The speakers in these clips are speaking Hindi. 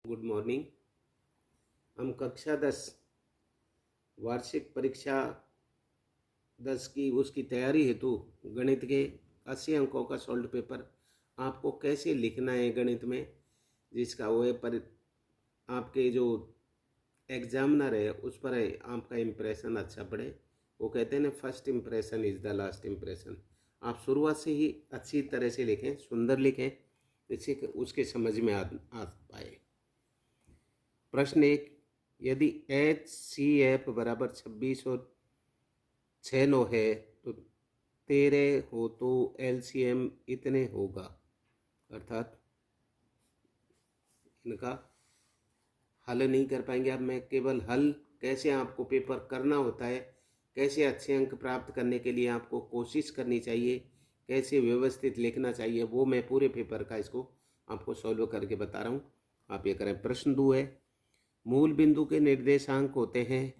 Good morning. हम कक्षा 10 वार्षिक परीक्षा 10 की उसकी तैयारी हेतु गणित के 80 अंकों का सॉल्व पेपर आपको कैसे लिखना है गणित में, जिसका वो है पर आपके जो एग्जामिनर है उस पर है आपका इम्प्रेशन अच्छा पड़े। वो कहते हैं ना, first impression is the last impression. आप शुरुआत से ही अच्छी तरह से लिखें, सुंदर लिखें, जिससे कि उसके समझ में आ पाए। प्रश्न 1, यदि HCF बराबर 26 और 6 9 है तो 13 हो तो LCM इतने होगा। अर्थात इनका हल नहीं कर पाएंगे। अब मैं केवल हल कैसे आपको पेपर करना होता है, कैसे अच्छे अंक प्राप्त करने के लिए आपको कोशिश करनी चाहिए, कैसे व्यवस्थित लिखना चाहिए, वो मैं पूरे पेपर का इसको आपको सॉल्व करके बता रहा हूँ। आप ये करें। प्रश्न 2 है, मूल बिंदु के निर्देशांक होते हैं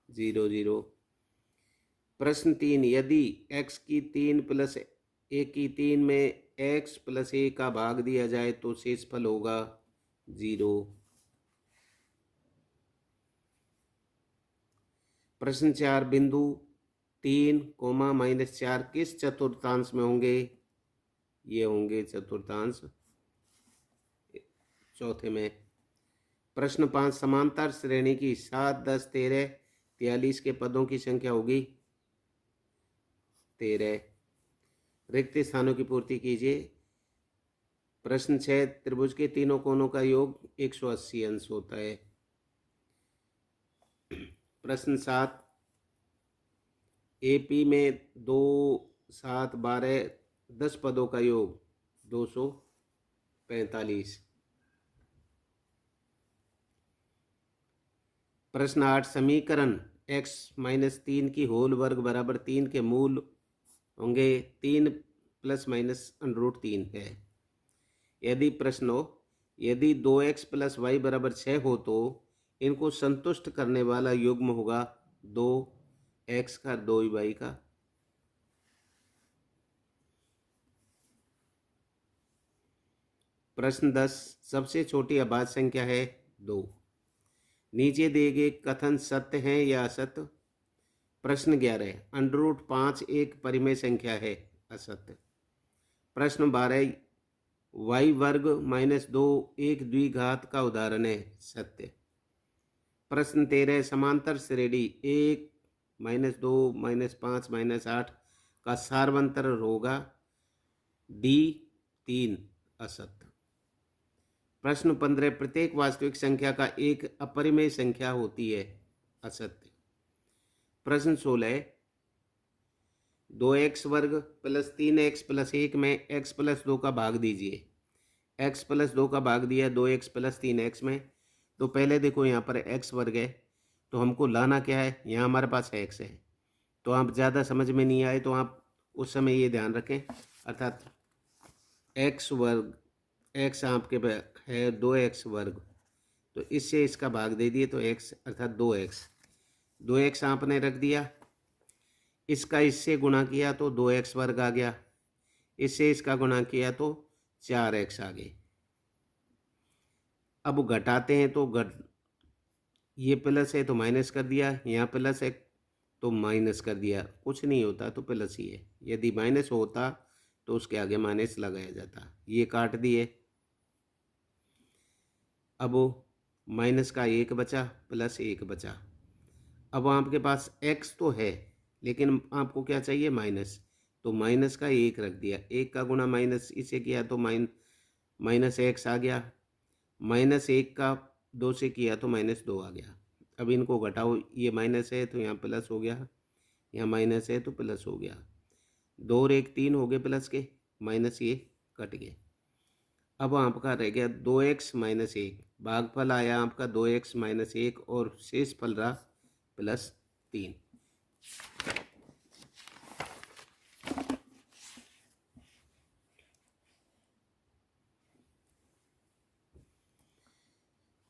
0 0। प्रश्न 3, यदि x की 3 प्लस a की 3 में x प्लस a का भाग दिया जाए तो शेषफल होगा 0। प्रश्न 4, बिंदु 3, -4 किस चतुर्थांश में होंगे? ये होंगे चतुर्थांश चौथे में। प्रश्न 5, समांतर श्रेणी की 7 10 13 43 के पदों की संख्या होगी 13। रिक्त स्थानों की पूर्ति कीजिए। प्रश्न 6, त्रिभुज के तीनों कोणों का योग 180 अंश होता है। प्रश्न 7, AP में 2 7 12 10 पदों का योग 245। प्रश्न 8, समीकरण x - 3 की होल वर्ग बराबर 3 के मूल होंगे 3 ± √3 है। यदि प्रश्न हो, यदि 2x + y बराबर 6 हो तो इनको संतुष्ट करने वाला युग्म होगा 2x का 2y का। प्रश्न 10, सबसे छोटी अभाज्य संख्या है 2। नीचे दिए गए कथन सत्य हैं या असत्य? प्रश्न 11, √5 एक परिमेय संख्या है, असत्य। प्रश्न 12, y वर्ग -2 एक द्विघात का उदाहरण है, सत्य। प्रश्न 13, समांतर श्रेणी 1 -2 -5 -8 का सार्वंतर होगा D3, असत्य। प्रश्न 15, प्रत्येक वास्तविक संख्या का एक अपरिमेय संख्या होती है, असत्य। प्रश्न 16, 2x वर्ग + 3x + 1 में x + 2 का भाग दीजिए। x + 2 का भाग दिया 2x + 3x में, तो पहले देखो यहाँ पर x वर्ग है तो हमको लाना क्या है, यहाँ हमारे पास x है। तो आप ज़्यादा समझ में नहीं आए तो आप उस समय ये ध्यान रखें, अर्थात x वर्ग, x आपके है 2x वर्ग, तो इससे इसका भाग दे दिए तो x अर्थात 2x आपने रख दिया। इसका इससे गुणा किया तो 2x वर्ग आ गया, इससे इसका गुणा किया तो 4x आ गए। अब घटाते हैं तो ये प्लस है तो माइनस कर दिया, यहाँ प्लस है तो माइनस कर दिया, कुछ नहीं होता तो प्लस ही है। यदि माइनस होता तो उसके आगे माइनस लगाया जाता। ये काट दिए, अब माइनस का 1 बचा, प्लस 1 बचा। अब आपके पास x तो है लेकिन आपको क्या चाहिए, माइनस, तो माइनस का 1 रख दिया। 1 का गुणा माइनस इसे किया तो -x आ गया। -1 का 2 से किया तो -2 आ गया। अब इनको घटाओ, ये माइनस है तो यहाँ प्लस हो गया, यहाँ माइनस है तो प्लस हो गया। 2 और 1 3 हो गए प्लस के, माइनस ये कट गए। अब आपका रह गया 2x - 1, भागफल आया आपका 2x - 1 और शेष फल रहा +3।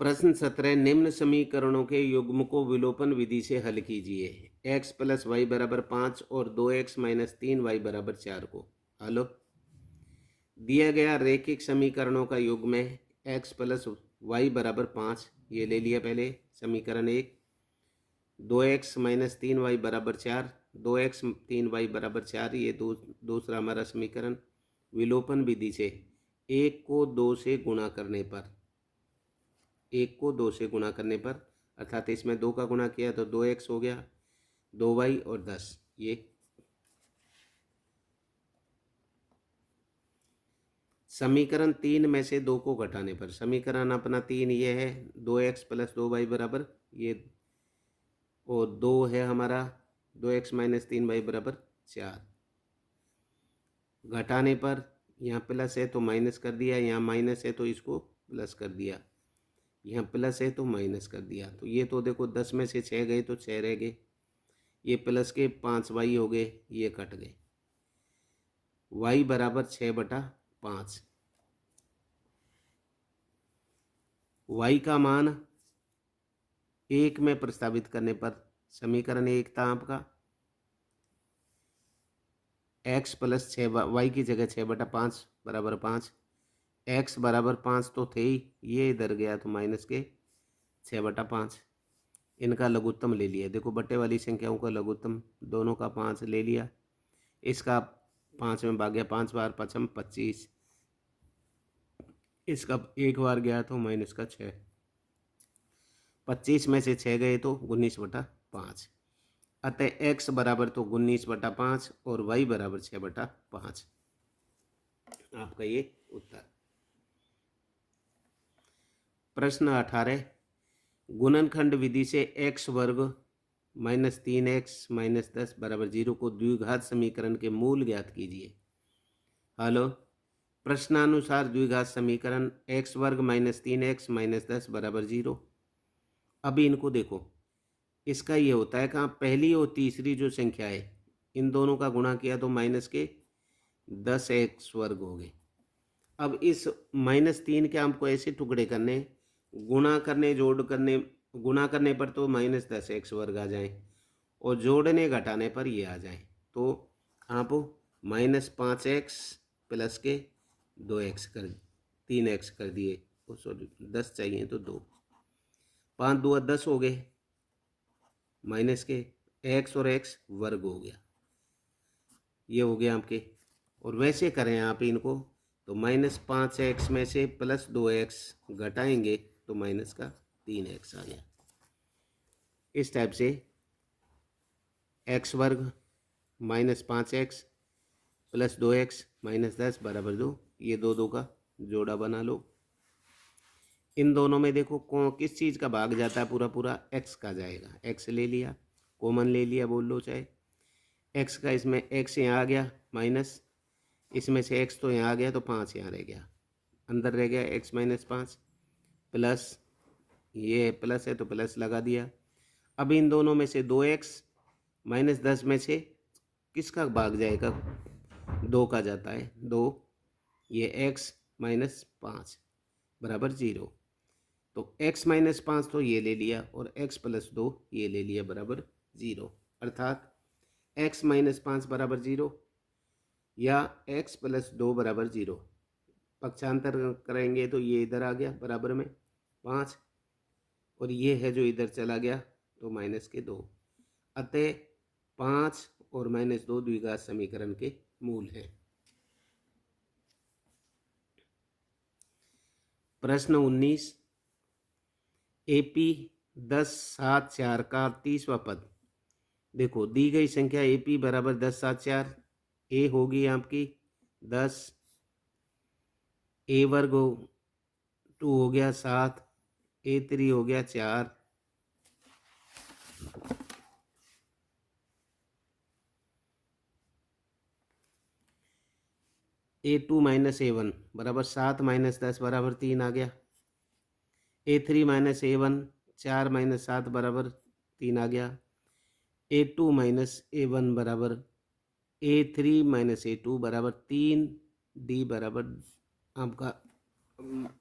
प्रश्न 17, निम्न समीकरणों के युग्म को विलोपन विधि से हल कीजिए। x + y बराबर 5 और 2x - 3y बराबर 4 को हलो। दिया गया रैखिक समीकरणों का युग्म है x + y बराबर 5, ये ले लिया पहले समीकरण 1। 2x माइनस 3y बराबर 4, 2x 3y बराबर 4, ये दूसरा हमारा समीकरण। विलोपन विधि से 1 को 2 से गुणा करने पर, 1 को 2 से गुणा करने पर, अर्थात इसमें 2 का गुणा किया तो 2x हो गया, 2y और 10। ये समीकरण 3 में से 2 को घटाने पर, समीकरण अपना 3 ये है, 2x प्लस 2y बराबर ये, और 2 है हमारा 2x माइनस 3y बराबर 4। घटाने पर यहाँ प्लस है तो माइनस कर दिया, यहाँ माइनस है तो इसको प्लस कर दिया, यहाँ प्लस है तो माइनस कर दिया। तो ये तो देखो 10 में से 6 गए तो 6 रह गए, ये प्लस के 5y हो गए, ये कट गए। y बराबर 6/5। y का मान 1 में प्रस्तावित करने पर, समीकरण 1 था आपका x प्लस 6, y की जगह 6/5 बराबर 5, x बराबर 5 तो थे ही, ये इधर गया तो माइनस के 6/5। इनका लघुत्तम ले लिया, देखो बट्टे वाली संख्याओं का लघुत्तम दोनों का 5 ले लिया, इसका 5 में भाग गया, 5 बार 5 25, इसका एक बार गया तो माइनस का 6, 25 में से 6 गए तो 19/5। अतः x बराबर तो 19/5 और y बराबर 6/5, आपका ये उत्तर। प्रश्न 18, गुणनखंड विधि से x वर्ग माइनस 3x माइनस 10 बराबर 0 को द्विघात समीकरण के मूल ज्ञात कीजिए। हेलो, प्रश्नानुसार द्विघात समीकरण x वर्ग माइनस 3x माइनस 10 बराबर 0। अभी इनको देखो, इसका ये होता है कहाँ, पहली और तीसरी जो संख्या है इन दोनों का गुणा किया तो माइनस के 10x वर्ग हो गए। अब इस -3 के हमको ऐसे टुकड़े करने, गुणा करने जोड़ करने, गुणा करने पर तो -10x वर्ग आ जाए और जोड़ने घटाने पर ये आ जाए, तो आप -5x प्लस के 2x कर 3x कर दिए, सॉरी 10 चाहिए तो 2, 5 2 10 हो गए, माइनस के x और x वर्ग हो गया, ये हो गया आपके। और वैसे करें आप इनको तो -5x में से प्लस 2x घटाएंगे तो माइनस का 3x आ गया। इस टाइप से x वर्ग -5x प्लस 2x माइनस 10 बराबर 2, ये दो का जोड़ा बना लो। इन दोनों में देखो किस चीज़ का भाग जाता है, पूरा पूरा x का जाएगा, x ले लिया, कॉमन ले लिया बोल लो चाहे, x का इसमें x यहाँ आ गया माइनस, इसमें से x तो यहाँ आ गया तो 5 यहाँ रह गया, अंदर रह गया x माइनस 5 प्लस, ये प्लस है तो प्लस लगा दिया। अब इन दोनों में से 2x माइनस 10 में से किसका भाग जाएगा, 2 का जाता है, 2, ये x माइनस 5 बराबर 0, तो x माइनस 5 तो ये ले लिया और x प्लस 2 ये ले लिया बराबर 0, अर्थात x माइनस 5 बराबर 0 या x प्लस 2 बराबर 0। पक्षांतर करेंगे तो ये इधर आ गया बराबर में 5 और ये है जो इधर चला गया तो माइनस के 2, अतः 5 और -2 द्विघात समीकरण के मूल हैं। प्रश्न 19, AP 10 7 4 का 30वां पद। देखो दी गई संख्या AP बराबर 10 7 4, ए होगी आपकी 10, ए वर्ग 2 हो गया 7, A3 हो गया 4, A2 माइनस A1 बराबर 7 माइनस 10 बराबर 3 आ गया, A3 माइनस A1 4 माइनस 7 बराबर 3 आ गया, A2 माइनस A1 बराबर A3 माइनस A2 बराबर 3, D बराबर आपका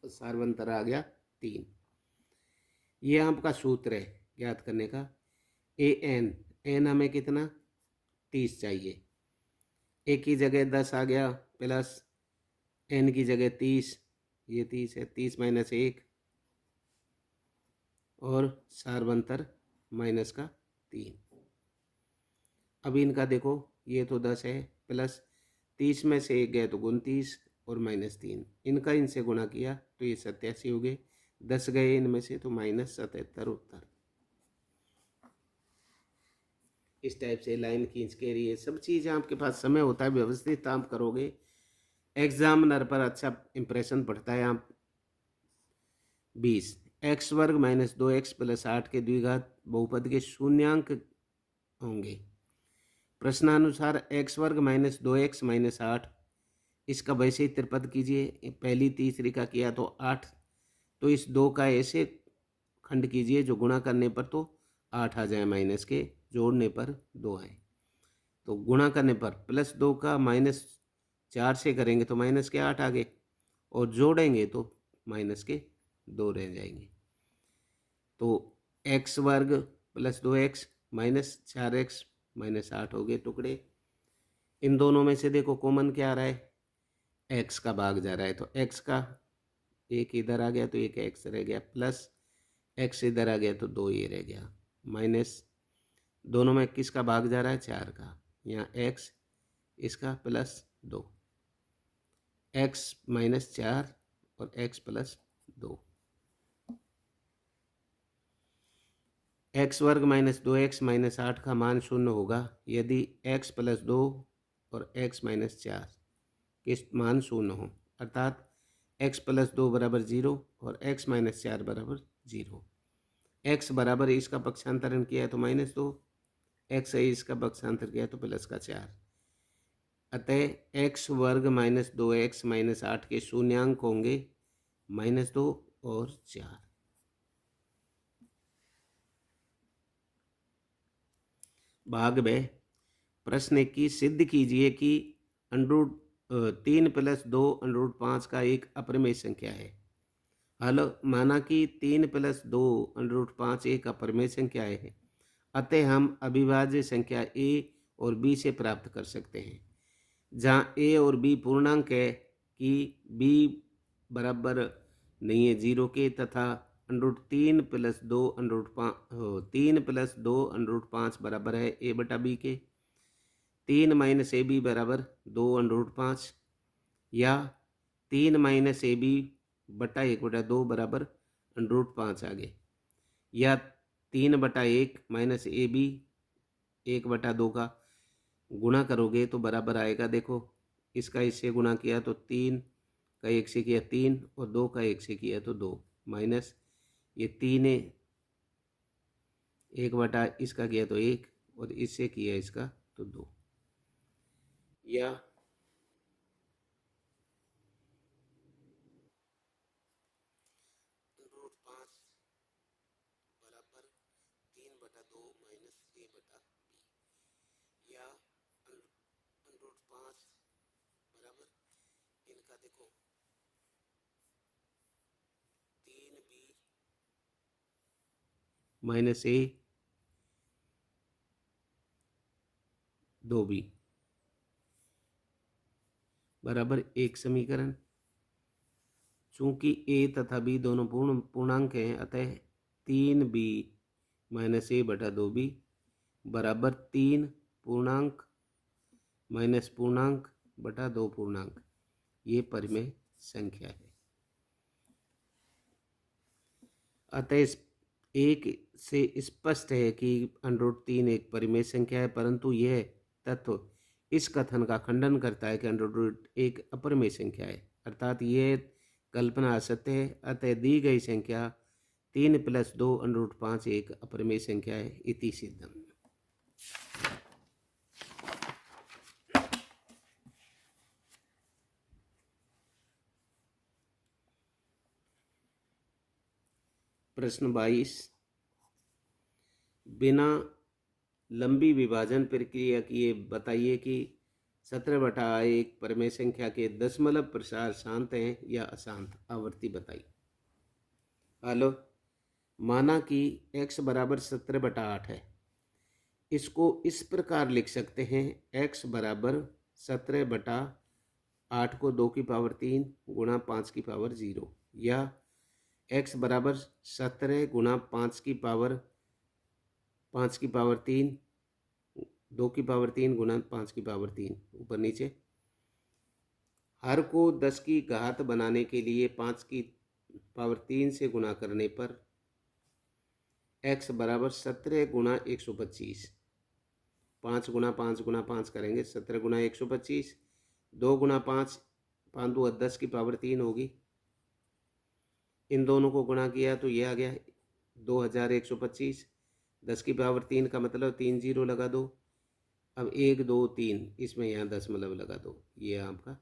सार्वंतर आ गया 3। ये आपका सूत्र है याद करने का, एन हमें कितना 30 चाहिए, ए की जगह 10 आ गया प्लस एन की जगह 30, ये 30 है, 30 माइनस 1 और सार्वंतर माइनस का 3। अब इनका देखो, ये तो 10 है, प्लस 30 में से 1 गए तो 29 और -3, इनका इनसे गुणा किया तो ये 87 हो गए, 10 गए इनमें से तो -77 उत्तर। इस टाइप से लाइन खींच के ये सब चीज़ें आपके पास समय होता है, व्यवस्थित आप करोगे, एग्जामिनर पर अच्छा इंप्रेशन पड़ता है। आप 20 एक्स वर्ग माइनस 2x प्लस 8 के द्विघात बहुपद के शून्यांक होंगे। प्रश्नानुसार एक्स वर्ग माइनस 2x माइनस 8, इसका वैसे ही त्रिपद कीजिए, पहली तीसरी का किया तो 8, तो इस 2 का ऐसे खंड कीजिए जो गुणा करने पर तो 8 आ जाए, माइनस के जोड़ने पर 2 आए। तो गुणा करने पर +2 का -4 से करेंगे तो माइनस के 8 आ गए, और जोड़ेंगे तो माइनस के 2 रह जाएंगे। तो एक्स वर्ग plus 2x minus 4x minus 8 हो गए टुकड़े। इन दोनों में से देखो कॉमन क्या आ रहा है, x का भाग जा रहा है, तो x का एक इधर आ गया तो एक x रह गया, प्लस x इधर आ गया तो 2 ये रह गया, माइनस दोनों में किसका भाग जा रहा है, 4 का, यहाँ x इसका प्लस 2, x माइनस 4 और x प्लस 2। एक्स वर्ग माइनस 2x माइनस 8 का मान 0 होगा यदि x प्लस 2 और x माइनस 4 के मान 0 हो, अर्थात x प्लस 2 बराबर 0 और x माइनस 4 बराबर 0। x बराबर इसका पक्षांतरण किया है तो -2, x है इसका पक्षांतर किया तो प्लस का 4। अतः x वर्ग माइनस 2x माइनस 8 के शून्यांक होंगे -2 और 4। भाग ब, प्रश्न की सिद्ध कीजिए कि √3 + 2 √5 का एक अपरिमेय संख्या है। हल, माना कि 3 + 2 √5 एक अपरिमेय संख्या है, अतः हम अविभाज्य संख्या a और b से प्राप्त कर सकते हैं। जहाँ a और b पूर्णांक है कि b बराबर नहीं है 0 के, तथा √3 + 2 3 + 2 √5 बराबर है a बटा b के, 3 - ab बराबर 2 √5, या 3 - ab बटा 1 बटा 2 बराबर √5 आ गए, या 3 बटा 1 माइनस ab 1 बटा 2 का गुणा करोगे तो बराबर आएगा, देखो इसका इससे गुणा किया तो 3 का 1 से किया 3 और 2 का 1 से किया तो 2, माइनस ये 3 है 1 बटा इसका किया तो 1 और इससे किया इसका तो 2, या √5 बराबर 3 बटा 2 माइनस a बटा b, या √5 बराबर इनका देखो 3b माइनस a 2b बराबर एक समीकरण। चूंकि a तथा b दोनों पूर्णांक हैं, अतः 3b माइनस a बटा 2b बराबर 3 पूर्णांक माइनस पूर्णांक बटा 2 पूर्णांक, ये परिमेय संख्या है। अतः एक से स्पष्ट है कि √3 एक परिमेय संख्या है, परंतु यह तत्व इस कथन का खंडन करता है कि √8 एक अपरिमेय संख्या है, अर्थात यह कल्पना असत्य है। अतः दी गई संख्या 3 + 2 √5 एक अपरिमेय संख्या है, इति सिद्धम। प्रश्न 22, बिना लंबी विभाजन प्रक्रिया किए बताइए कि 17/8 एक परिमेय संख्या के दशमलव प्रसार शांत हैं या अशांत। आवृत्ति बताइए। हेलो, माना कि x बराबर 17/8 है, इसको इस प्रकार लिख सकते हैं, x बराबर 17/8 को 2 की पावर 3 गुणा 5 की पावर 0, या x बराबर 17 गुना 5 की पावर 3, 2 की पावर 3 गुना 5 की पावर 3, ऊपर नीचे। हर को 10 की घात बनाने के लिए 5 की पावर 3 से गुना करने पर x बराबर 17 गुना 125, 5 गुना 5 गुना 5 करेंगे 17 गुना 125, 2 गुना 5, 5 2 10 की पावर 3 होगी। इन दोनों को गुणा किया तो ये आ गया 2125, 10 की पावर 3 का मतलब 3 जीरो लगा दो। अब 1 2 3 इसमें यहाँ दशमलव लगा दो। ये आपका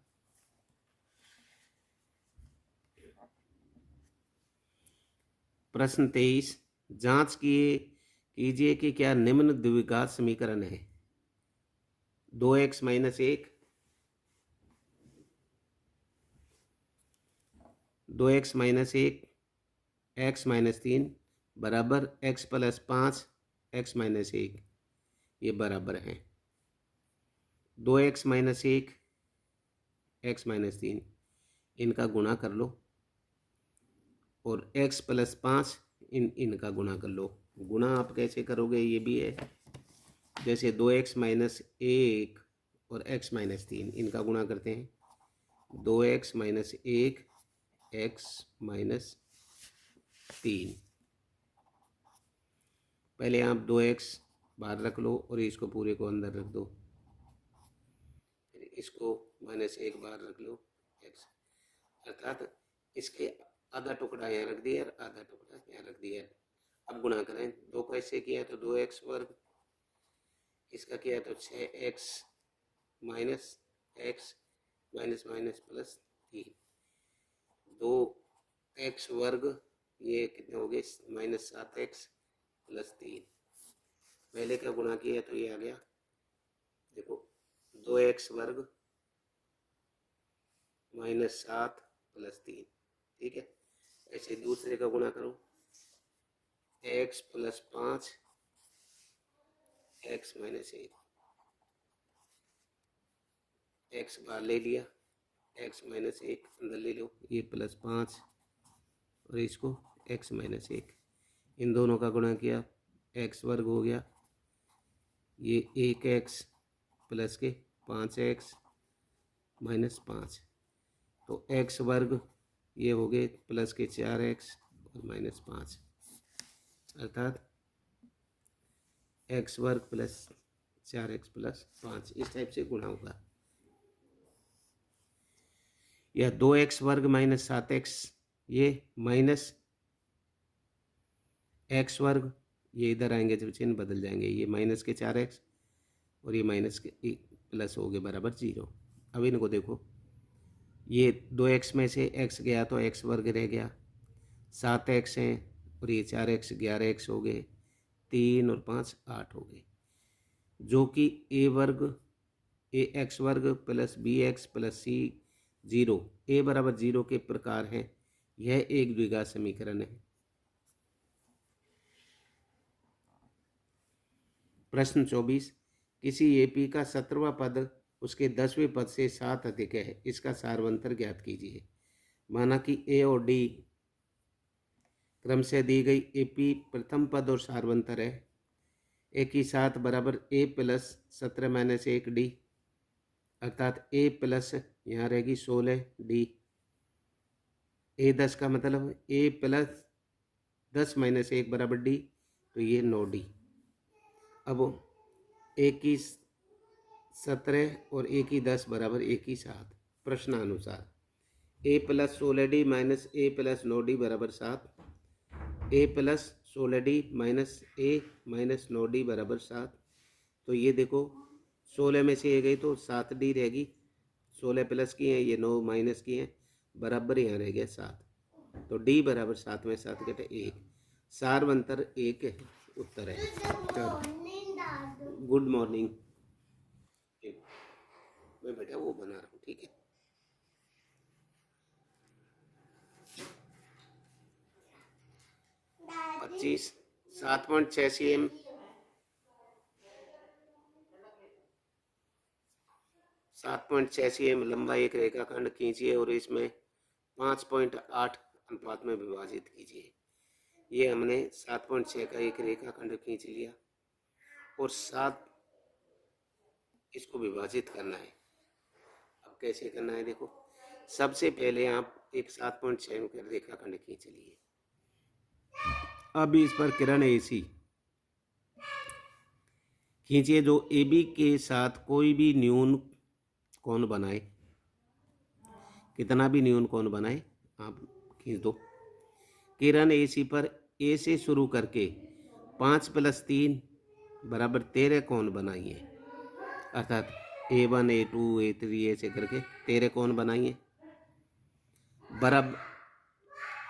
प्रश्न 23, जांच कीजिए कि क्या निम्न द्विघात समीकरण है। 2x minus 1, 2x minus 1, x minus 3 बराबर x प्लस 5, x माइनस 1, ये बराबर हैं 2x माइनस 1, x माइनस 3, इनका गुणा कर लो और x प्लस 5 इनका गुणा कर लो। गुणा आप कैसे करोगे ये भी है, जैसे 2x माइनस 1 और x माइनस 3 इनका गुणा करते हैं, 2x माइनस 1 x माइनस 3। पहले आप 2x बाहर रख लो और इसको पूरे को अंदर रख दो, फिर इसको माइनस 1 बाहर रख लो x, अर्थात इसके आधा टुकड़ा यहाँ रख दिया और आधा टुकड़ा यहाँ रख दिया। अब गुणा करें, 2 को ऐसे किया तो 2x वर्ग, इसका किया तो 6x minus x minus minus plus 3, 2x वर्ग, ये कितने हो गए माइनस 7x प्लस 3। पहले का गुणा किया तो ये आ गया, देखो 2x वर्ग माइनस 7 प्लस 3, ठीक है। ऐसे दूसरे का गुणा करो, x plus 5 x minus 1, x बाहर ले लिया, x माइनस 1 अंदर ले लो, ये प्लस 5 और इसको x माइनस 1, इन दोनों का गुणा किया x वर्ग हो गया, ये 1x प्लस के 5x माइनस 5, तो x वर्ग ये हो गए प्लस के 4x और माइनस 5, अर्थात x वर्ग प्लस 4x प्लस 5, इस टाइप से गुणा होगा। या 2x वर्ग माइनस 7x, ये माइनस x वर्ग, ये इधर आएंगे जब चिन्ह बदल जाएंगे, ये माइनस के 4x और ये माइनस के प्लस हो गए बराबर 0। अब इनको देखो, ये 2x में से x गया तो x वर्ग रह गया, 7x हैं और ये 4x 11x हो गए, 3 और 5 8 हो गए, जो कि a वर्ग ax वर्ग plus bx plus c 0 a बराबर 0 के प्रकार है। यह एक द्विघात समीकरण है। प्रश्न 24, किसी AP का 17वां पद उसके 10वें पद से 7 अधिक है, इसका सारवंतर ज्ञात कीजिए। माना कि A और D क्रम से दी गई AP प्रथम पद और सारवंतर है। A की 7 बराबर A प्लस 17 माइनस 1 D, अर्थात A प्लस यहाँ रहेगी 16 D, A 10 का मतलब A प्लस 10 माइनस 1 बराबर D, तो ये 9D। अब A की 17 और A की 10 बराबर A की 7, प्रश्नानुसार A plus 16D minus A plus 9D बराबर 7, A plus 16D minus A minus 9D बराबर 7। तो ये देखो 16 में से ये गई तो 7D रहेगी, 16 प्लस की है, ये 9 माइनस की है, बराबर यहाँ रह गया 7, तो D बराबर 7 में 7 घटे 1, सारवंतर 1 उत्तर है। गुड मॉर्निंग, मैं बेटा वो बना रहा हूँ, ठीक है। पच्चीस 7.86 m 7.86 m लंबा एक रेखाखंड खींचिए और इसमें 5.8 अनुपात में विभाजित कीजिए। ये हमने 7.6 का एक रेखाखंड खींच लिया और 7 इसको विभाजित करना है। अब कैसे करना है देखो, सबसे पहले आप एक 7.6 का रेखाखंड खींच लिए। अब इस पर किरण AC खींचिए जो AB के साथ कोई भी न्यून कोण बनाए, कितना भी न्यून कोण बनाए आप खींच दो। किरण AC पर A से शुरू करके 5 + 3 बराबर 13 कोण बनाइए, अर्थात A1 A2 A3 ऐसे करके 13 कोण बनाइए।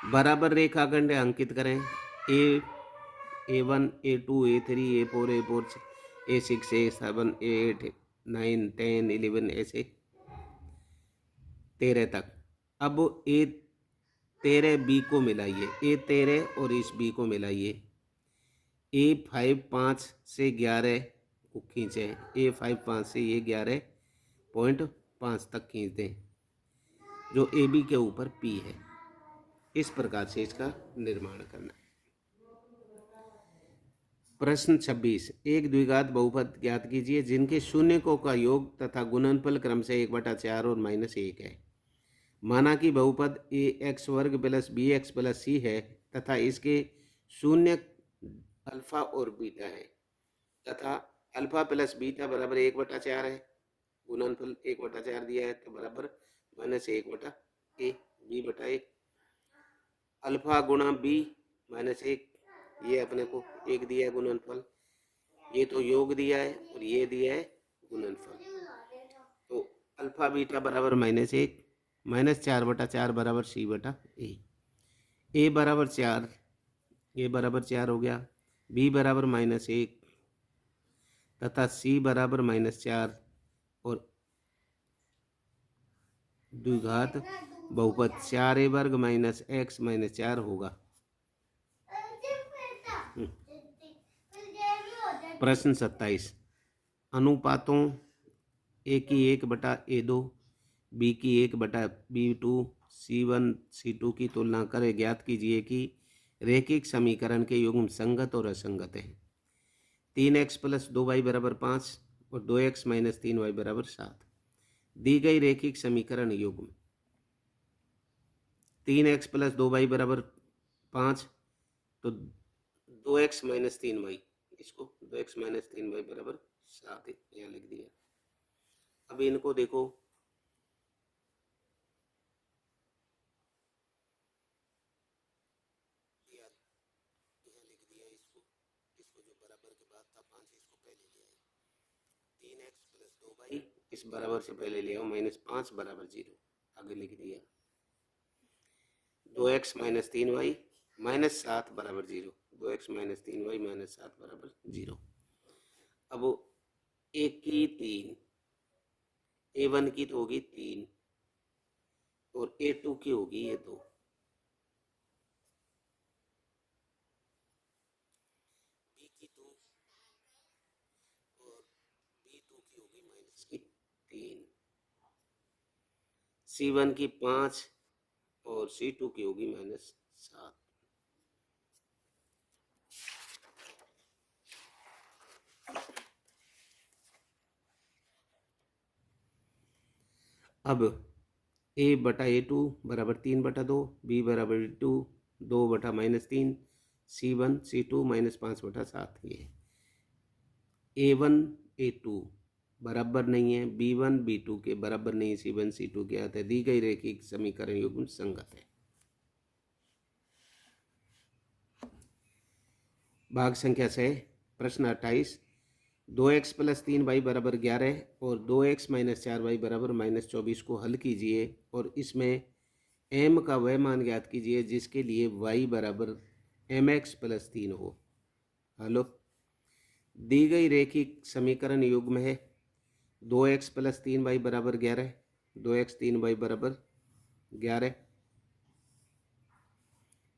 बराबर रेखाखंड अंकित करें। A1 A2 A3 A4 A4 A6 A7 A8 9 10 11 ऐसे 13 तक। अब A13 B को मिलाइए, A13 और इस B को मिलाइए। A5 5 से 11 को खींचें, A5 5 से ये 11.5 तक खींच दें, जो AB के ऊपर P है। इस प्रकार से इसका निर्माण करना है। प्रश्न 26, एक द्विघात बहुपद ज्ञात कीजिए जिनके शून्यकों का योग तथा गुणनफल क्रमशः 1/4 और -1 है। माना कि बहुपद ax वर्ग प्लस bx प्लस c है तथा इसके शून्य अल्फा और बीटा है तथा अल्फा प्लस बीटा बराबर 1/4 है। गुणनफल 1/4 दिया है तो बराबर -1/a b/a। अल्फा गुणा b -1, ये अपने को 1 दिया है गुणनफल, ये तो योग दिया है और ये दिया है गुणनफल। तो अल्फा बीटा बराबर -1 -4/4 बराबर c/a। a बराबर 4, a बराबर 4 हो गया, b बराबर -1 तथा c बराबर -4 और द्विघात बहुपद 4a वर्ग -x -4 होगा। प्रश्न 27, अनुपातों a की 1/a2 b की 1/b2 c1 c2 की तुलना करें। ज्ञात कीजिए कि रैखिक समीकरण के युग्म संगत और असंगत हैं। 3x + 2y बराबर 5 और 2x - 3y बराबर 7। दी गई रैखिक समीकरण युग्म 3x + 2y बराबर 5, तो 2x - 3y, इसको 2x - 3y बराबर 7 यहाँ लिख दिया। अब इनको देखो, यहाँ लिख दिया, इसको जो बराबर के बाद था 5 इसको पहले ले आए। 3x + 2y इस बराबर से पहले ले आओ, -5 बराबर 0 आगे लिख दिया। 2x - 3y -7 बराबर 0, 2x - 3y -7 बराबर 0। अब a की 3, a1 की तो होगी 3 और a2 की होगी ये 2। b की 2 और b2 की होगी -3। c1 की 5 और c2 की होगी -7। अब a/a2 बराबर 3/2, b बराबर 2 2/-3, c1 c2 -5/7। ये a1 a2 बराबर नहीं है, b1 b2 के बराबर नहीं है, c1 c2 के आते दी गई रैखिक समीकरण युग्म संगत है। भाग संख्या 6, प्रश्न 28, 2x + 3y बराबर 11 और 2x - 4y बराबर -24 को हल कीजिए और इसमें m का वह मान ज्ञात कीजिए जिसके लिए y बराबर mx + 3 हो। हेलो, दी गई रैखिक समीकरण युग्म है 2x + 3y बराबर 11, 2x 3y बराबर 11,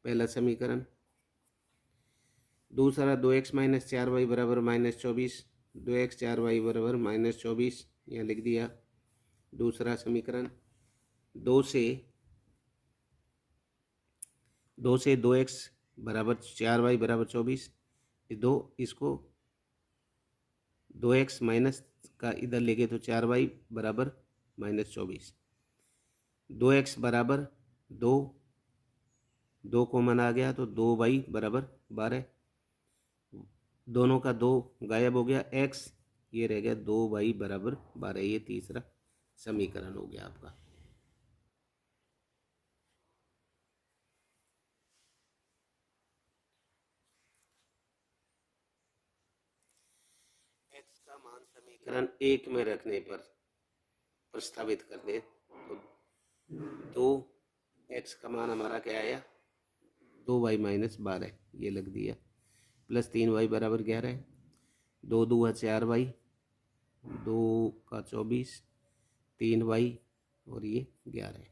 पहला समीकरण। दूसरा 2x - 4y बराबर -24, 2x 4y बराबर -24 यहाँ लिख दिया दूसरा समीकरण। 2 से 2 से 2x बराबर 4y बराबर 24, दो इसको 2x माइनस का इधर ले गए तो 4y बराबर -24, 2x बराबर 2, 2 कॉमन आ गया तो 2y बराबर 12, दोनों का 2 गायब हो गया, x ये रह गया 2y बराबर 12। ये तीसरा समीकरण हो गया आपका। x का मान समीकरण 1 में रखने पर प्रस्तावित कर दे तो 2x का मान हमारा क्या आया, 2y माइनस 12 ये लग दिया, प्लस 3y बराबर 11, 2 दूआ 4y, 2 का 24, 3y और ये 11,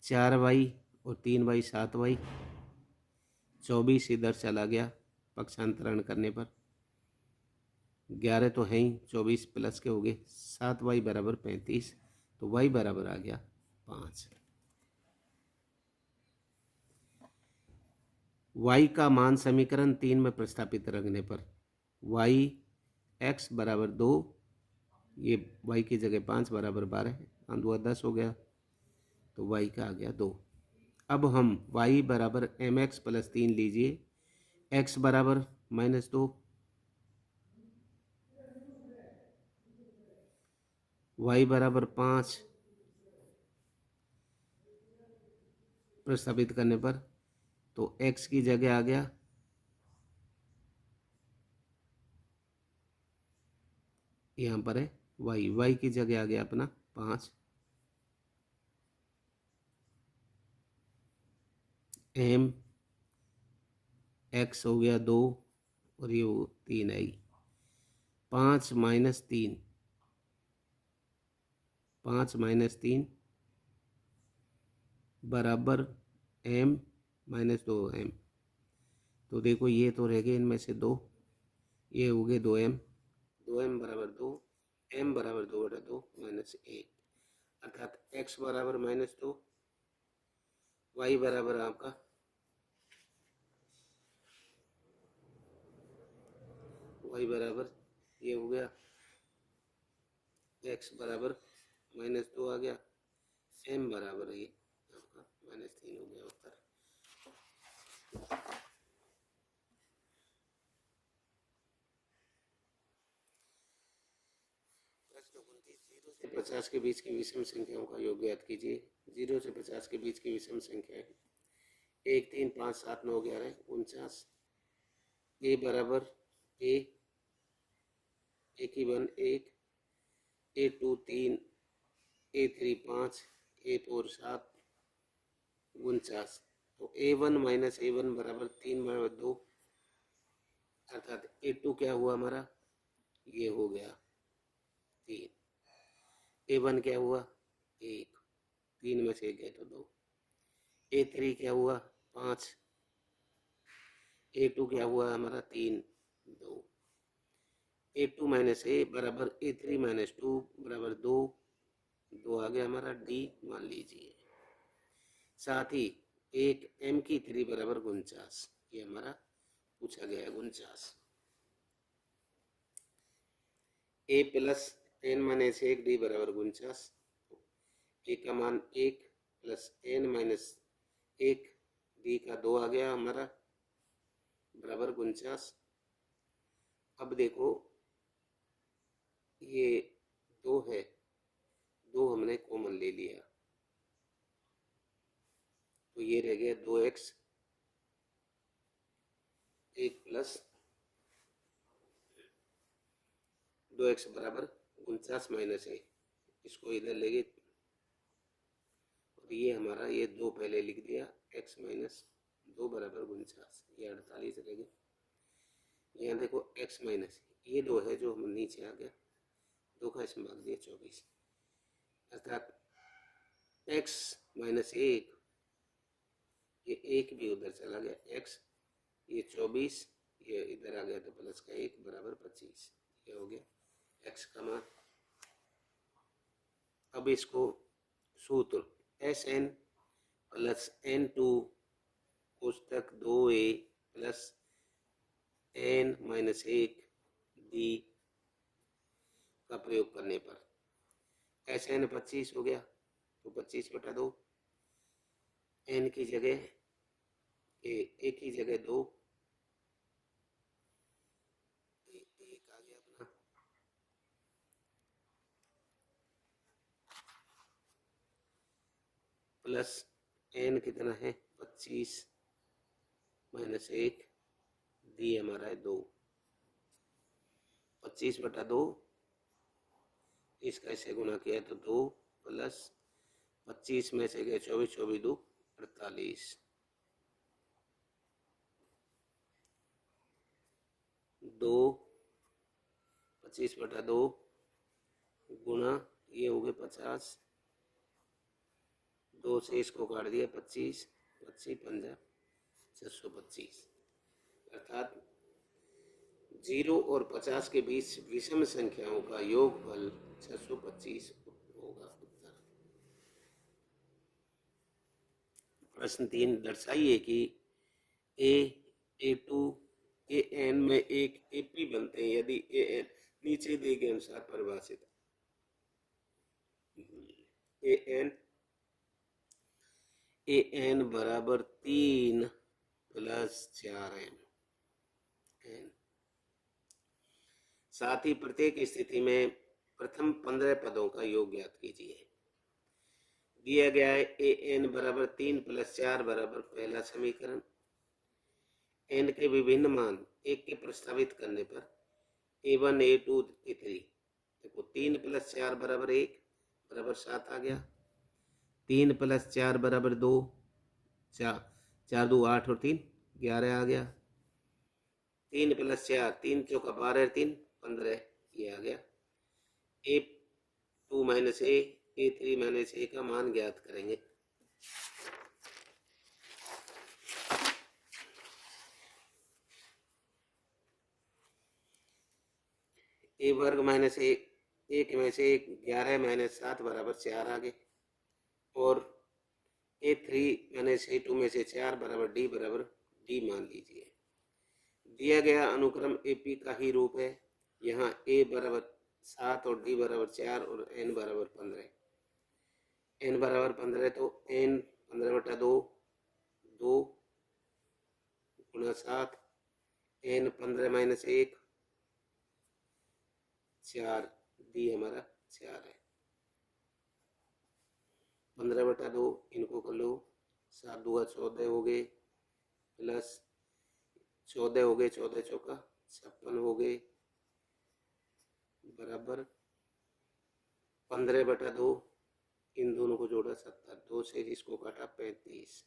4y और 3y 7y, 24 इधर चला गया पक्षांतरण करने पर, 11 तो है ही, 24 प्लस के हो गए, 7y बराबर 35, तो y बराबर आ गया 5। y का मान समीकरण 3 में प्रस्तापित रखने पर y x बराबर 2, ये y की जगह 5 बराबर 12, 10 हो गया तो y का आ गया 2। अब हम y बराबर mx प्लस 3 लीजिए, x बराबर -2, y बराबर 5 प्रस्तावित करने पर तो x की जगह आ गया यहाँ पर है y की जगह आ गया अपना 5, m x हो गया 2 और ये 3 आई, 5 माइनस 3, 5 माइनस 3 बराबर m माइनस 2m, तो देखो ये तो रह गए इनमें से 2, ये हो गए 2m, 2m बराबर 2, m बराबर 2/2 माइनस 1, अर्थात x बराबर -2, y बराबर आपका y बराबर ये हो गया, x बराबर -2 आ गया, m बराबर ये आपका -3 हो गया उत्तर। प्रश्न 29, 0 से 50 के बीच की विषम संख्याओं का योग ज्ञात कीजिए। 0 से 50 के बीच की विषम संख्या है 1, 3, 5, 7, 9, 11, 49, a बराबर a, a1 1, a2 3, a3 5, a4 7, 49, तो a1 माइनस a1 बराबर 3 बराबर 2, अर्थात a2 क्या हुआ हमारा, ये हो गया 3, a1 क्या हुआ 1, 3 में से 1 है तो 2, a3 क्या हुआ 5, a2 क्या हुआ हमारा 3, 2, a2 माइनस a बराबर a3 माइनस 2 बराबर 2, 2 आ गया हमारा d मान लीजिए। साथ ही एक m की 3 बराबर 49, ये हमारा पूछा गया है 49। a plus n minus 1 d बराबर 49, a का मान 1 प्लस n माइनस 1 d का 2 आ गया हमारा बराबर 49। अब देखो ये 2 है, 2 हमने कॉमन ले लिया तो ये रह गया 2x 1 प्लस 2x बराबर 49 माइनस 1, इसको इधर ले गए और ये हमारा ये 2 पहले लिख दिया, x माइनस 2 बराबर 49, ये 48 रह गया। यहाँ देखो x माइनस ये 2 है जो हम नीचे आ गया, 2 का इसमें भाग दिया 24, अर्थात x माइनस 1, ये 1 भी उधर चला गया, x ये 24 ये इधर आ गया तो प्लस का 1 बराबर 25, ये हो गया x का मान। अब इसको सूत्र Sn plus n2 कोष्टक 2a plus n-1 D का प्रयोग करने पर Sn 25 हो गया, तो 25/2 n की जगह a की जगह 2 एक आ गया अपना, प्लस n कितना है 25-1 डी हमारा है 2, 25/2 इसका ऐसे गुना किया तो 2 प्लस 25 में से गए 24, 24 2 48, 2 25/2 गुना ये हो गए 50, 2 से इसको काट दिया 25, 25 पंजा 625, अर्थात 0 और 50 के बीच विषम संख्याओं का योगफल 625 होगा उत्तर। प्रश्न 3, दर्शाइए कि ए A2 AN में एक AP बनते हैं यदि AN नीचे दिए गए अनुसार परिभाषित AN बराबर 3 प्लस 4N, साथ ही प्रत्येक स्थिति में प्रथम 15 पदों का योग ज्ञात कीजिए। दिया गया है AN बराबर 3 प्लस 4 बराबर पहला समीकरण, n के विभिन्न मान 1 के प्रस्तावित करने पर A1 A2 A3, देखो 3 प्लस 4 बराबर 1 बराबर 7 आ गया, 3 प्लस 4 बराबर 2, 4 2 8 और 3 11 आ गया, 3 प्लस 4 3 चौका 12 3 15 ये आ गया। A2 minus A3 minus A का मान ज्ञात करेंगे। A वर्ग माइनस एक में से 11 माइनस 7 बराबर 4 आ गए, और A3 माइनस A2 में से 4 बराबर D मान लीजिए। दिया गया अनुक्रम AP का ही रूप है, यहाँ A बराबर 7 और D बराबर 4 और N बराबर 15, N बराबर 15 तो N 15/2 2 गुणा 7, N 15 माइनस 1 4, D हमारा 4 है, 15/2 इनको कर लो, 7 2 14 हो गए, प्लस 14 हो गए, 14 चौका 56 हो गए, बराबर 15/2 इन दोनों को जोड़ा 70, 2 से इसको काटा 35,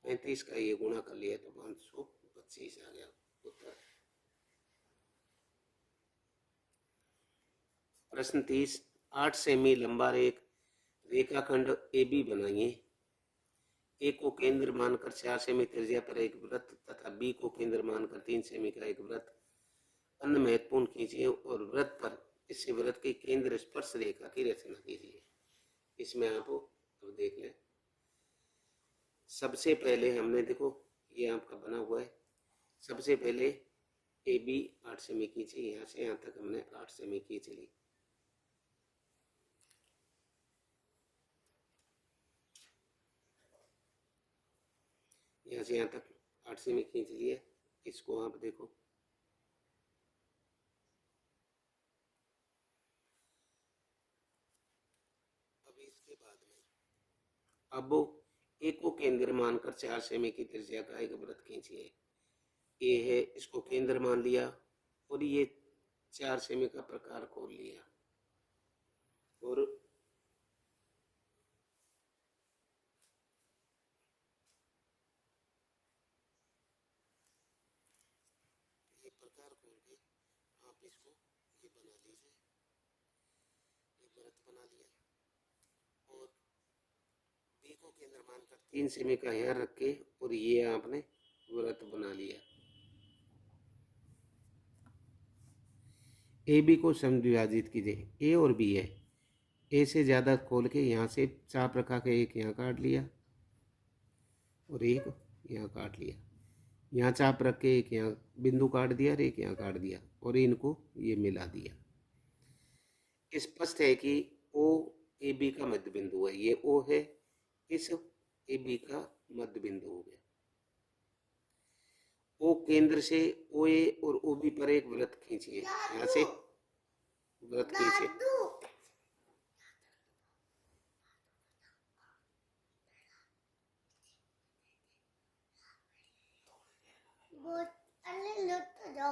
35 का ये गुणा कर लिया तो 525 आ गया उत्तर। प्रश्न 30, 8 सेमी लंबा रेखाखंड AB बनाइए। A को केंद्र मानकर 4 सेमी त्रिज्या पर एक वृत्त तथा B को केंद्र मानकर 3 सेमी का एक वृत्त अन्य महत्वपूर्ण खींचिए और वृत्त पर इससे वृत्त की केंद्र स्पर्श रेखा की रचना कीजिए। इसमें आप अब देख लें, सबसे पहले हमने देखो ये आपका बना हुआ है, सबसे पहले AB 8 सेमी खींची, यहाँ से यहाँ तक हमने 8 सेमी खींच ली, यहाँ से यहाँ तक 8 सेमी खींच लिए। इसको आप देखो, अब इसके बाद में अब A को केंद्र मानकर 4 सेमी की त्रिज्या का एक वृत्त खींचिए। A है, इसको केंद्र मान लिया और ये 4 सेमी का प्रकार खोल लिया, और ये प्रकार खोल के आप इसको ये बना लीजिए, ये वृत्त बना लिया, और B को केंद्र मानकर 3 सेमी का यहाँ रख के और ये आपने वृत्त बना लिया। ए बी को समद्विभाजित कीजिए, ए और बी है, ए से ज़्यादा खोल के यहाँ से चाप रखा के एक यहाँ काट लिया और एक यहाँ काट लिया, यहाँ चाप रख के एक यहाँ बिंदु काट दिया और एक यहाँ काट दिया और इनको ये मिला दिया। स्पष्ट है कि ओ ए बी का मध्य बिंदु है, ये ओ है, इस ए बी का मध्य बिंदु हो गया। ओ केंद्र से ओ ए और ओ बी पर एक वृत्त खींचिए, यहाँ से वृत्त खींचिए।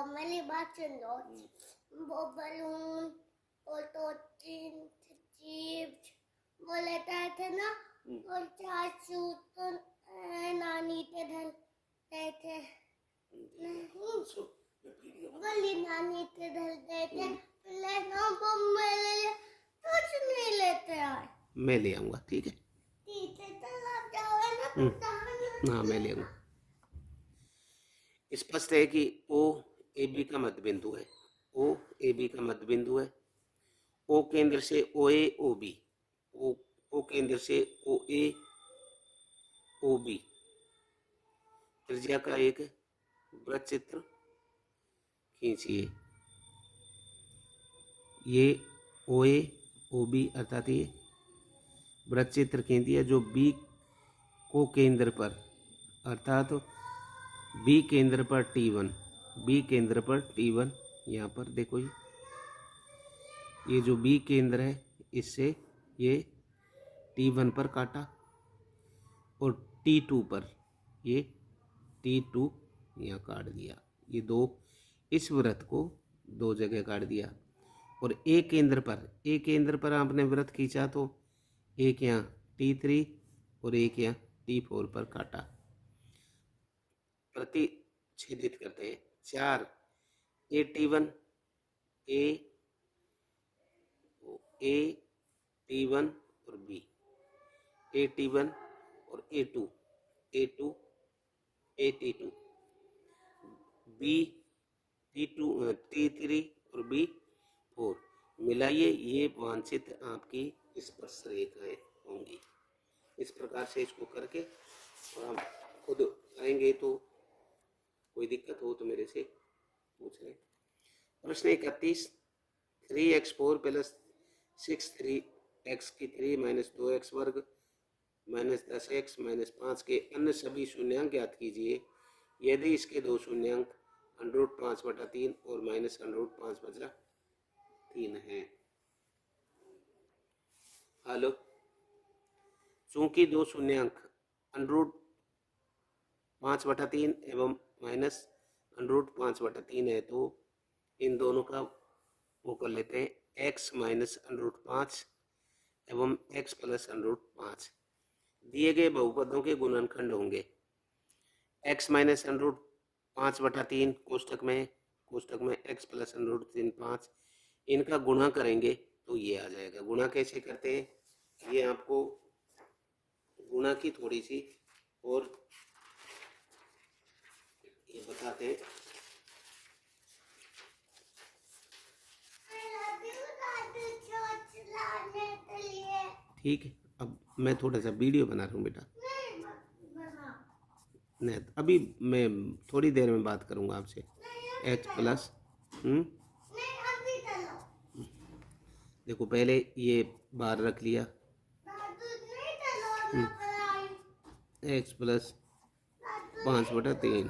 मेरी बात सुन लो। वो बलून और तो चिप्स वो लेता थे ना, और 4 सूट तो नानी के घर गए थे, गली नानी के घर गए थे, लेना वो मेरे लिए कुछ नहीं लेते आए। मैं ले आऊंगा, ठीक है। ठीक है, चल आप जाओ ना। हाँ, मैं ले आऊंगा। स्पष्ट है कि ओ ए बी का मध्य बिंदु है, ओ ए बी का मध्य बिंदु है। ओ केंद्र से ओ ए ओ बी, ओ केंद्र से ओ ए ओ बी त्रिज्या का एक वृत्त चित्र खींचिए। ये ओ ए ओ बी अर्थात ये वृत्त चित्र खींच दिया, जो बी को केंद्र पर अर्थात बी केंद्र पर T1, बी केंद्र पर T1, यहाँ पर देखो ये जो बी केंद्र है इससे ये T1 पर काटा और T2 पर ये T2 यहाँ काट दिया। ये दो, इस वृत्त को दो जगह काट दिया। और ए केंद्र पर आपने वृत्त खींचा तो एक यहाँ T3 और एक यहाँ T4 पर काटा। प्रतिच्छेदित करते हैं 4 ए T1 ए T1 और बी, ए T1 और A2 ए T2, बी T2 T3 और B4 मिलाइए, ये वांछित आपकी स्पर्श रेखाएं होंगी। इस प्रकार से इसको करके और हम खुद आएंगे, तो कोई दिक्कत हो तो मेरे से पूछ लें। प्रश्न 31, 3x4 प्लस 6 3x की 3 माइनस 2x वर्ग माइनस 10x माइनस 5 के अन्य सभी शून्यांक ज्ञात कीजिए यदि इसके दो शून्यांक √5/3 और माइनस √5/3 है। हेलो, चूंकि दो शून्यांक √5/3 एवं माइनस √5/3 है, तो इन दोनों का वो कर लेते हैं x माइनस √5 एवं x प्लस √5। दिए गए बहुपदों के गुणनखंड होंगे x माइनस √5/3 कोष्टक में x प्लस √5, इनका गुणा करेंगे तो ये आ जाएगा। गुणा कैसे करते हैं, ये आपको गुणा की थोड़ी सी और ये बताते हैं। ठीक है, अब मैं थोड़ा सा वीडियो बना रहा हूँ बेटा। नहीं, अभी मैं थोड़ी देर में बात करूँगा आपसे। x प्लस देखो, पहले ये बार रख लिया, x plus 5/3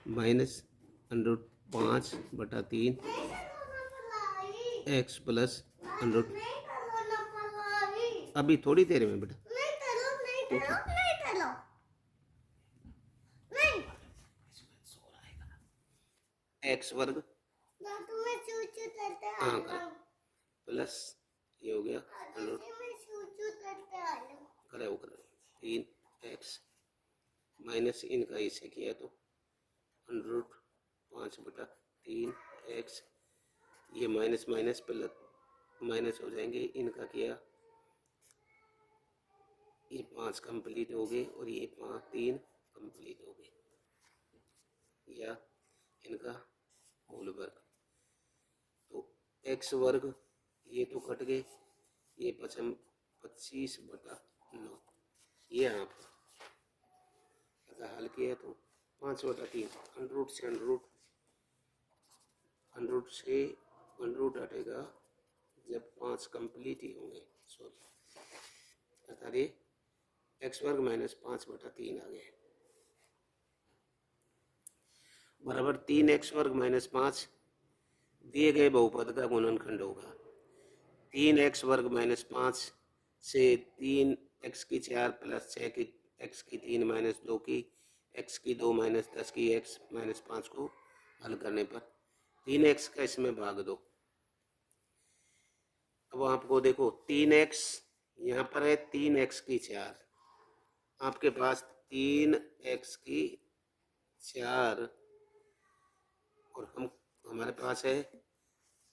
minus √5/3 x plus अभी थोड़ी देर में बेटा। x वर्ग प्लस ये हो गया करे 3x माइनस इनका इसे किया तो √5/3x, ये माइनस माइनस प्लस माइनस हो जाएंगे, इनका किया, ये 5 कंप्लीट हो गए और ये 3 कंप्लीट हो गए, या इनका होल वर्ग। तो x वर्ग ये तो कट गए, ये 25/9, ये आप इसका हल किया तो 5/3 अंडरूट से अंडरूट से अंडरूट हटेगा जब 5 कंप्लीट ही होंगे, सॉरी, अर्थात ये x² माइनस 5/3 आ गए बराबर 3x² माइनस 5 दिए गए बहुपद का गुणनखंड होगा। 3x² माइनस 5 से 3x4 प्लस 6x3 माइनस 2 की x2 माइनस 10 की x माइनस 5 को हल करने पर 3x का इसमें भाग दो। अब आपको देखो 3x यहाँ पर है 3x4, आपके पास 3x4 और हमारे पास है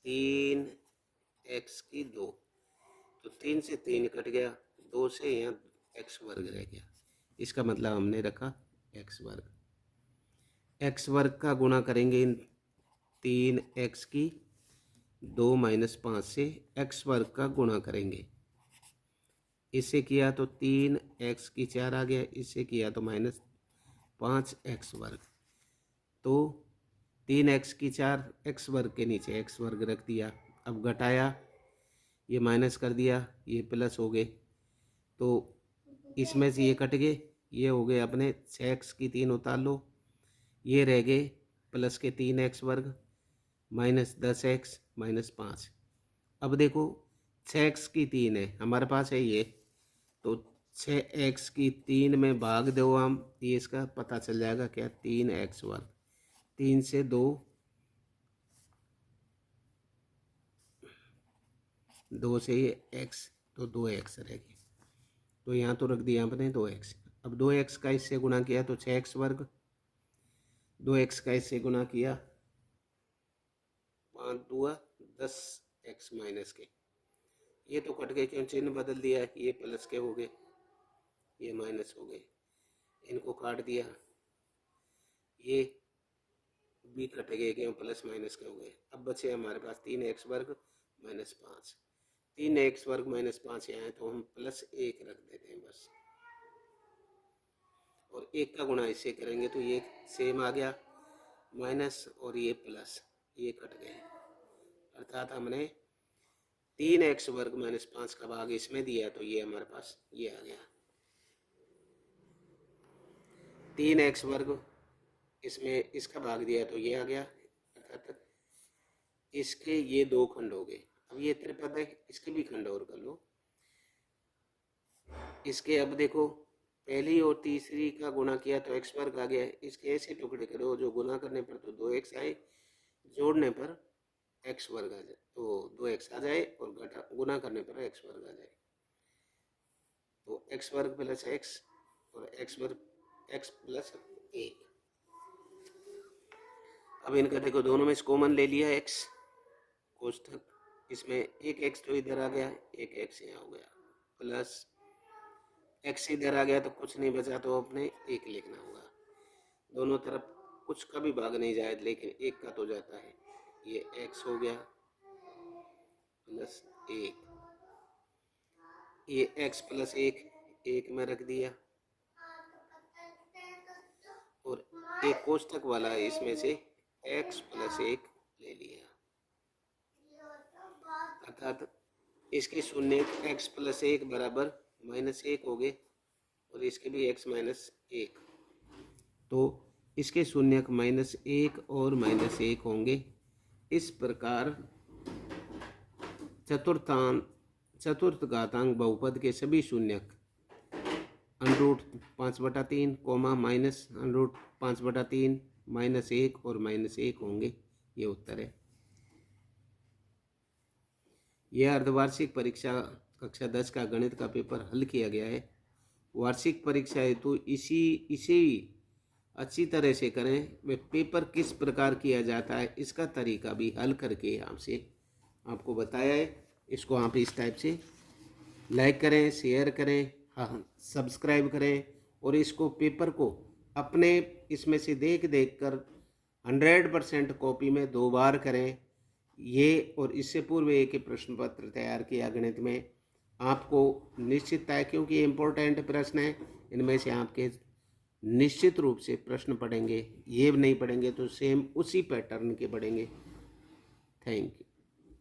3x2, तो 3 से 3 कट गया, 2 से यहाँ x² रह गया। इसका मतलब हमने रखा x²। x² का गुणा करेंगे इन 3x2 माइनस 5 से x² का गुणा करेंगे। इसे किया तो 3x4 आ गया, इसे किया तो माइनस 5x², तो 3x4 x² के नीचे x² रख दिया। अब घटाया, ये माइनस कर दिया, ये प्लस हो गए, तो इसमें से ये कट गए, ये हो गए अपने 6x3 उतार लो, ये रह गए प्लस के 3x² माइनस 10x माइनस 5। अब देखो 6x3 है हमारे पास है ये, तो 6x3 में भाग दो हम, ये इसका पता चल जाएगा क्या 3x²। 3 से 2 से ये x, तो 2x रहेगी, तो यहाँ तो रख दिया आपने 2x। अब 2x का इससे गुणा किया तो 6x², 2x का इससे गुणा किया 5 दूआ 10x माइनस के, ये तो कट गए क्यों, चिन्ह बदल दिया, ये प्लस के हो गए, ये माइनस हो गए, इनको काट दिया, ये भी कट गए क्यों, प्लस माइनस के हो गए। अब बचे हमारे पास 3x² माइनस 5, 3x² माइनस 5 यहाँ है तो हम प्लस 1 रख देते हैं बस, और 1 का गुणा इससे करेंगे तो ये सेम आ गया माइनस, और ये प्लस, ये कट गए, अर्थात हमने 3x² माइनस 5 का भाग इसमें दिया तो ये हमारे पास ये आ गया। 3x² इसमें इसका भाग दिया तो ये आ गया, अर्थात इसके ये 2 खंड हो गए। अब ये त्रिपद है, इसके भी खंड और कर लो। इसके अब देखो पहली और तीसरी का गुणा किया तो x² आ गया, इसके ऐसे टुकड़े करो जो गुणा करने पर तो 2x आए, जोड़ने पर x² आ जाए, तो 2x आ जाए, और गुणा करने पर x² आ जाए, तो x² प्लस x और x प्लस 1। अब इनका देखो दोनों में कॉमन ले लिया x, कोष्ठक, इसमें एक x तो इधर आ गया, एक x यहाँ हो गया, प्लस x इधर आ गया तो कुछ नहीं बचा, तो अपने 1 लिखना होगा। दोनों तरफ कुछ का भी भाग नहीं जाए, लेकिन 1 का तो जाता है, ये x हो गया प्लस 1, ये x प्लस 1 में रख दिया, और एक कोष्ठक वाला है इसमें से x प्लस 1 ले लिया, अर्थात इसके शून्य x प्लस 1 बराबर -1 हो गए, और इसके भी x माइनस 1, तो इसके शून्यक -1 और -1 होंगे। इस प्रकार चतुर्थ घातांक बहुपद के सभी शून्यक √5/3 कोमा माइनस √5/3 -1 और -1 होंगे, ये उत्तर है। यह अर्धवार्षिक परीक्षा कक्षा 10 का गणित का पेपर हल किया गया है। वार्षिक परीक्षा हेतु इसे अच्छी तरह से करें। वे पेपर किस प्रकार किया जाता है इसका तरीका भी हल करके आपसे आपको बताया है। इसको आप इस टाइप से लाइक करें, शेयर करें, हाँ सब्सक्राइब करें, और इसको पेपर को अपने इसमें से देख कर 100% कॉपी में 2 बार करें। ये और इससे पूर्व एक प्रश्न पत्र तैयार किया गणित में, आपको निश्चित है क्योंकि ये इम्पोर्टेंट प्रश्न है, इनमें से आपके निश्चित रूप से प्रश्न पढ़ेंगे, ये नहीं पढ़ेंगे तो सेम उसी पैटर्न के पढ़ेंगे। Thank you.